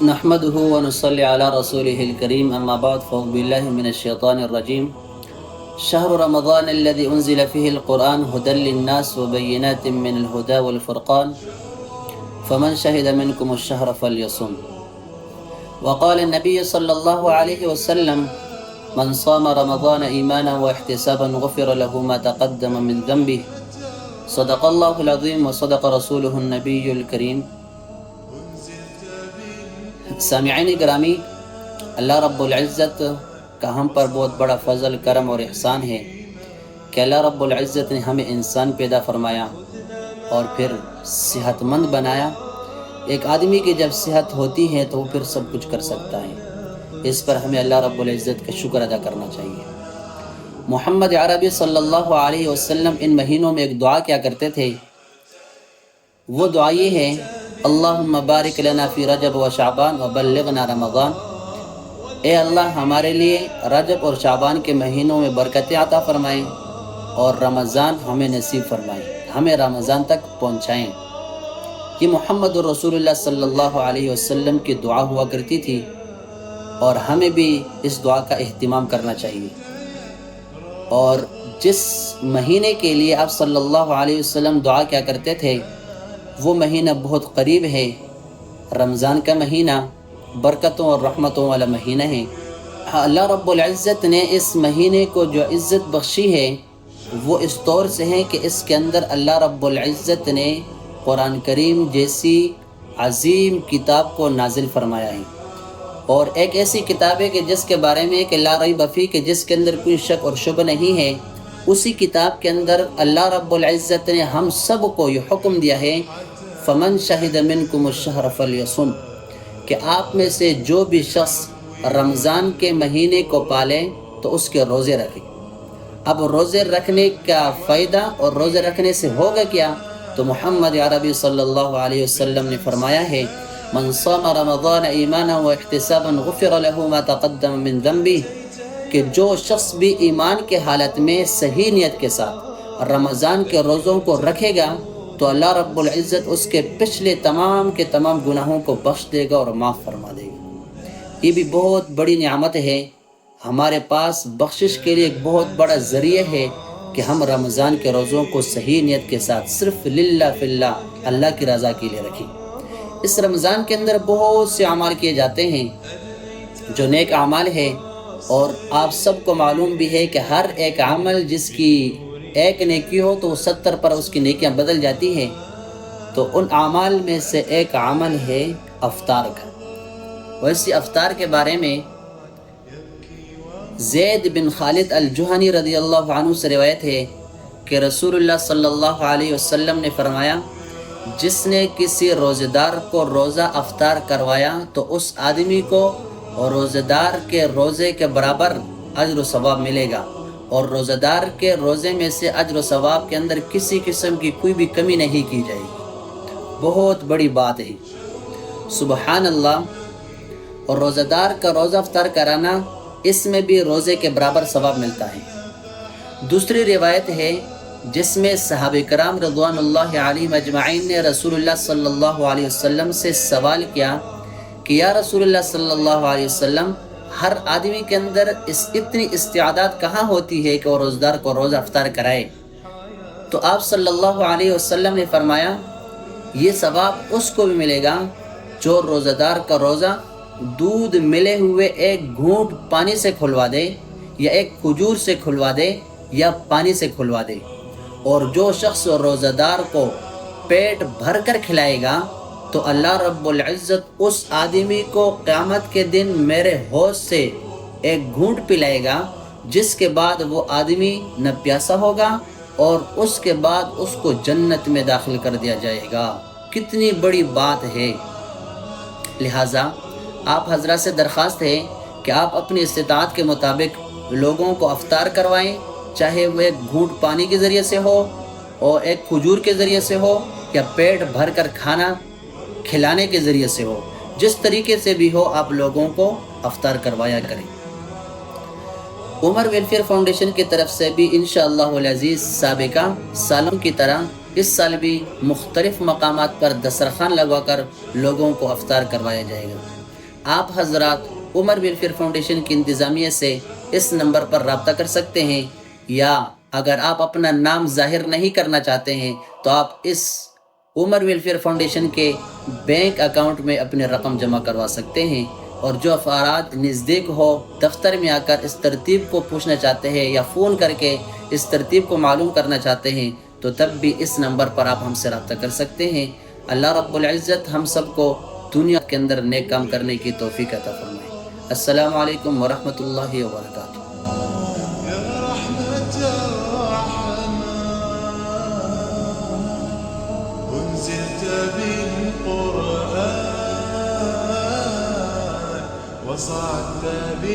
نحمده ونصلي على رسوله الكريم أما بعد فأعوذ بالله من الشيطان الرجيم شهر رمضان الذي أنزل فيه القرآن هدى للناس وبينات من الهدى والفرقان فمن شهد منكم الشهر فليصم. وقال النبي صلى الله عليه وسلم من صام رمضان إيمانا واحتسابا غفر له ما تقدم من ذنبه. صدق الله العظيم وصدق رسوله النبي الكريم. سامعین گرامی، اللہ رب العزت کا ہم پر بہت بڑا فضل، کرم اور احسان ہے کہ اللہ رب العزت نے ہمیں انسان پیدا فرمایا اور پھر صحت مند بنایا۔ ایک آدمی کی جب صحت ہوتی ہے تو وہ پھر سب کچھ کر سکتا ہے۔ اس پر ہمیں اللہ رب العزت کا شکر ادا کرنا چاہیے۔ محمد عربی صلی اللہ علیہ وسلم ان مہینوں میں ایک دعا کیا کرتے تھے، وہ دعا یہ ہے: اللہم بارک لنا فی رجب و شعبان و بلغنا رمضان۔ اے اللہ ہمارے لیے رجب اور شعبان کے مہینوں میں برکتیں عطا فرمائیں اور رمضان ہمیں نصیب فرمائیں، ہمیں رمضان تک پہنچائیں۔ یہ محمد رسول اللہ صلی اللہ علیہ وسلم کی دعا ہوا کرتی تھی اور ہمیں بھی اس دعا کا اہتمام کرنا چاہیے۔ اور جس مہینے کے لیے آپ صلی اللہ علیہ وسلم دعا کیا کرتے تھے وہ مہینہ بہت قریب ہے، رمضان کا مہینہ برکتوں اور رحمتوں والا مہینہ ہے۔ اللہ رب العزت نے اس مہینے کو جو عزت بخشی ہے وہ اس طور سے ہے کہ اس کے اندر اللہ رب العزت نے قرآن کریم جیسی عظیم کتاب کو نازل فرمایا ہے، اور ایک ایسی کتاب ہے کہ جس کے بارے میں کہ لا ریب فیہ، کہ جس کے اندر کوئی شک اور شبہ نہیں ہے۔ اسی کتاب کے اندر اللہ رب العزت نے ہم سب کو یہ حکم دیا ہے فمن شہد منکم الشہر فلیصم، کہ آپ میں سے جو بھی شخص رمضان کے مہینے کو پالے تو اس کے روزے رکھے۔ اب روزے رکھنے کا فائدہ اور روزے رکھنے سے ہوگا کیا؟ تو محمد عربی صلی اللہ علیہ وسلم نے فرمایا ہے من صام رمضان ایمانا واحتسابا غفر له ما تقدم من ذنبه، کہ جو شخص بھی ایمان کے حالت میں صحیح نیت کے ساتھ رمضان کے روزوں کو رکھے گا تو اللہ رب العزت اس کے پچھلے تمام کے تمام گناہوں کو بخش دے گا اور معاف فرما دے گا۔ یہ بھی بہت بڑی نعمت ہے، ہمارے پاس بخشش کے لیے ایک بہت بڑا ذریعہ ہے کہ ہم رمضان کے روزوں کو صحیح نیت کے ساتھ صرف للہ فی اللہ، اللہ کی رضا کے لیے رکھیں۔ اس رمضان کے اندر بہت سے اعمال کیے جاتے ہیں جو نیک اعمال ہے، اور آپ سب کو معلوم بھی ہے کہ ہر ایک عمل جس کی ایک نیکی ہو تو 70 پر اس کی نیکیاں بدل جاتی ہیں۔ تو ان اعمال میں سے ایک عمل ہے افطار کا۔ ویسے افطار کے بارے میں زید بن خالد الجہنی رضی اللہ عنہ سے روایت ہے کہ رسول اللہ صلی اللہ علیہ وسلم نے فرمایا جس نے کسی روزہ دار کو روزہ افطار کروایا تو اس آدمی کو روزہ دار کے روزے کے برابر اجر و ثواب ملے گا، اور روزہ دار کے روزے میں سے اجر و ثواب کے اندر کسی قسم کی کوئی بھی کمی نہیں کی جائے گی۔ بہت بڑی بات ہے، سبحان اللہ۔ اور روزہ دار کا روزہ افطار کرانا، اس میں بھی روزے کے برابر ثواب ملتا ہے۔ دوسری روایت ہے جس میں صحابہ کرام رضوان اللہ علیہم اجمعین نے رسول اللہ صلی اللہ علیہ وسلم سے سوال کیا کہ یا رسول اللہ صلی اللہ علیہ وسلم، ہر آدمی کے اندر اتنی استعداد کہاں ہوتی ہے کہ وہ روزدار کو روزہ افطار کرائے؟ تو آپ صلی اللہ علیہ وسلم نے فرمایا یہ ثواب اس کو بھی ملے گا جو روزہ دار کا روزہ دودھ ملے ہوئے ایک گھونٹ پانی سے کھلوا دے، یا ایک کھجور سے کھلوا دے، یا پانی سے کھلوا دے۔ اور جو شخص روزہ دار کو پیٹ بھر کر کھلائے گا تو اللہ رب العزت اس آدمی کو قیامت کے دن میرے حوض سے ایک گھونٹ پلائے گا، جس کے بعد وہ آدمی نہ پیاسا ہوگا، اور اس کے بعد اس کو جنت میں داخل کر دیا جائے گا۔ کتنی بڑی بات ہے۔ لہٰذا آپ حضرات سے درخواست ہے کہ آپ اپنی استطاعت کے مطابق لوگوں کو افطار کروائیں، چاہے وہ ایک گھونٹ پانی کے ذریعے سے ہو، اور ایک کھجور کے ذریعے سے ہو، یا پیٹ بھر کر کھانا کھلانے کے ذریعے سے ہو، جس طریقے سے بھی ہو آپ لوگوں کو افطار کروایا کریں۔ عمر ویلفیئر فاؤنڈیشن کی طرف سے بھی انشاءاللہ العزیز سابقہ سالوں کی طرح اس سال بھی مختلف مقامات پر دسترخوان لگوا کر لوگوں کو افطار کروایا جائے گا۔ آپ حضرات عمر ویلفیئر فاؤنڈیشن کی انتظامیہ سے اس نمبر پر رابطہ کر سکتے ہیں، یا اگر آپ اپنا نام ظاہر نہیں کرنا چاہتے ہیں تو آپ اس عمر ویلفیئر فاؤنڈیشن کے بینک اکاؤنٹ میں اپنی رقم جمع کروا سکتے ہیں۔ اور جو افراد نزدیک ہو دفتر میں آ کر اس ترتیب کو پوچھنا چاہتے ہیں یا فون کر کے اس ترتیب کو معلوم کرنا چاہتے ہیں تو تب بھی اس نمبر پر آپ ہم سے رابطہ کر سکتے ہیں۔ اللہ رب العزت ہم سب کو دنیا کے اندر نیک کام کرنے کی توفیق عطا فرمائے۔ السلام علیکم ورحمۃ اللہ وبرکاتہ۔ يا رحمة الرحمن أنزلت بالقرآن وصعدت